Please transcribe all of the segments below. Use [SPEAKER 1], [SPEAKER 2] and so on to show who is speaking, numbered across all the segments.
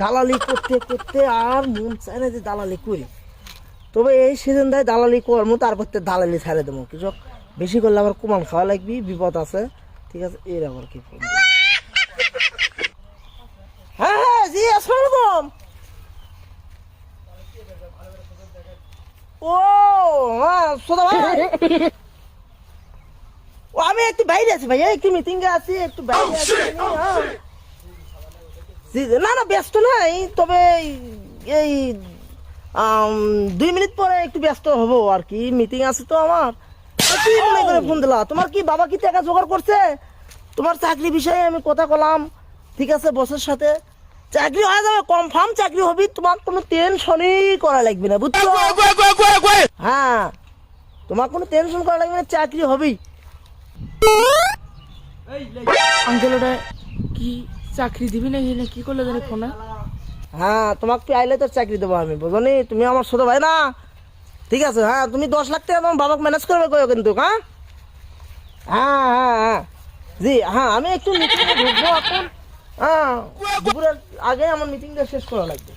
[SPEAKER 1] দালালি করতে করতে আর মন চায় না যে দালালি করি। তবে এই সিজন দেয় দালালি করবো, তারপর তো দালালি ছাড়ে দেবো। কিছু বেশি করলে আবার কুমান খাওয়া লাগবি, বিপদ আছে। ঠিক আছে, এর আবার কি ফোন। হ্যাঁ হ্যাঁ জি, আসসালামু আলাইকুম। ও হ্যাঁ সোদা ভাই, ও আমি একটু বাইরে আছি ভাইয়া, একটু মিটিং এ আছি, একটু বাইরে আছি। হ্যাঁ জি, না না ব্যস্ত নাই, তবে এই 2 মিনিট পরে একটু ব্যস্ত হবো আর কি, মিটিং আছে তো আমার। কি মনে করে ফোন দিলা? তোমার কি বাবা কি টাকা জোগাড় করছে? তোমার চাকরি বিষয়ে আমি কথা বললাম, ঠিক আছে, বসের সাথে চাকরি হয়ে যাবে, কনফার্ম চাকরি হবে, তোমার কোনো টেনশনই করা লাগবে না, বুঝছো? হ্যাঁ, তোমার কোনো টেনশন করা লাগবে না, চাকরি হবেই।
[SPEAKER 2] আঙ্কেল ওটা কি চাকরি দিবি নাকি না কি করলে জানি ফোনে?
[SPEAKER 1] হ্যাঁ, তোমাকে আইলে তো চাকরি দেবো আমি, বুঝলি? তুমি আমার ছোট ভাই না? ঠিক আছে, হ্যাঁ, তুমি 10 লাখ টাকা তোমার বাবাকে ম্যানেজ করবে কয়ো কিন্তু। হ্যাঁ হ্যাঁ হ্যাঁ হ্যাঁ জি, হ্যাঁ আমি একটু মিটিংয়ে ঢুকবো এখন। হ্যাঁ, দুপুরের আগে আমার মিটিংটা শেষ করা লাগবে।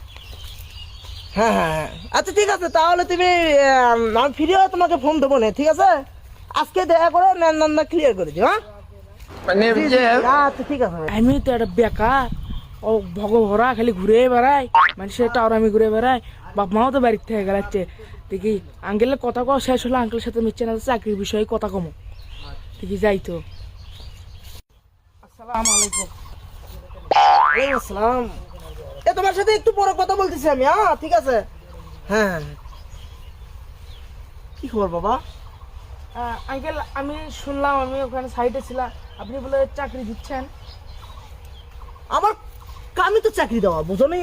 [SPEAKER 1] হ্যাঁ হ্যাঁ হ্যাঁ, আচ্ছা ঠিক আছে, তাহলে তুমি আমি ফিরে তোমাকে ফোন দেবো না, ঠিক আছে? আজকে দেখা করে না ক্লিয়ার করে দিও। হ্যাঁ জি, জি, আচ্ছা ঠিক আছে।
[SPEAKER 2] আমি তো একটা বেকার, ও ভগভরা খালি ঘুরে বেড়াই, মানুষের টাওয়ার আমি ঘুরে বেড়াই, বাপ মাও তো বাড়ির থেকে গেলাচ্ছে। দেখি আঙ্কেলের কথা কও শেষ হলো, আঙ্কেলের সাথে মিশছে না, চাকরির বিষয়ে কথা কমো। দেখি যাই তো। আসসালামু আলাইকুম।
[SPEAKER 1] ওয়ালাইকুম আসসালাম। এ তোমার সাথে একটু পরে কথা বলতেছি আমি। হ্যাঁ ঠিক আছে। হ্যাঁ হ্যাঁ। কি খবর বাবা?
[SPEAKER 2] আঙ্কেল আমি শুনলাম, আমি ওখানে সাইডে ছিলাম, আপনি বলে চাকরি দিচ্ছেন।
[SPEAKER 1] আমার কামই তো চাকরি দেওয়া, বুঝো নি?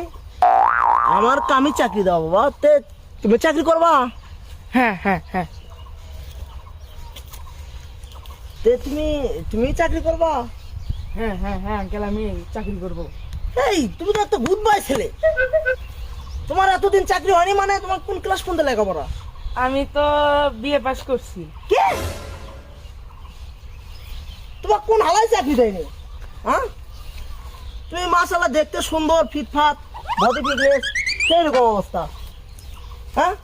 [SPEAKER 1] আমার কামই চাকরি দেওয়া বাবা। তে তুমি চাকরি করবা?
[SPEAKER 2] হ্যাঁ হ্যাঁ হ্যাঁ।
[SPEAKER 1] তে তুমি চাকরি করবা?
[SPEAKER 2] হ্যাঁ হ্যাঁ হ্যাঁ আঙ্কেল আমি চাকরি করবো।
[SPEAKER 1] এই তুমি তো একটা গুড বয় ছেলে। তোমার এতদিন চাকরি হয়নি মানে তোমার কোন ক্লাস পর্যন্ত লেখাপড়া?
[SPEAKER 2] আমি তো বিএ পাস করছি।
[SPEAKER 1] কি? তোমার কোন হালায় চাকরি দেয়নি? হ্যাঁ, তুমি মাশাআল্লাহ দেখতে সুন্দর, ফিটফাট, বডি ফিটনেস, সেই রকম অবস্থা। হ্যাঁ,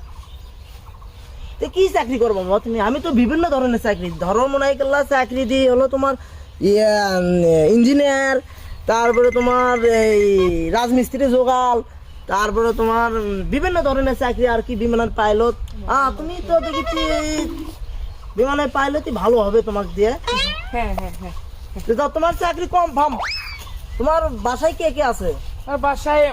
[SPEAKER 1] তো কি চাকরি করবো বাবা তুমি? আমি তো বিভিন্ন ধরনের চাকরি, ধরো মনে হয় চাকরি দিই হলো তোমার ইঞ্জিনিয়ার, তারপরে তোমার এই রাজমিস্ত্রি জোগাল, তারপরে তোমার বিভিন্ন ধরনের চাকরি আর কি, বিমানের পাইলট। তুমি তো দেখেছি বিমানের পাইলটই ভালো হবে তোমাকে দিয়ে।
[SPEAKER 2] হ্যাঁ হ্যাঁ হ্যাঁ।
[SPEAKER 1] তো তোমার চাকরি কনফার্ম। তোমার বাসায় কে কে আছে?
[SPEAKER 2] আর বাসায়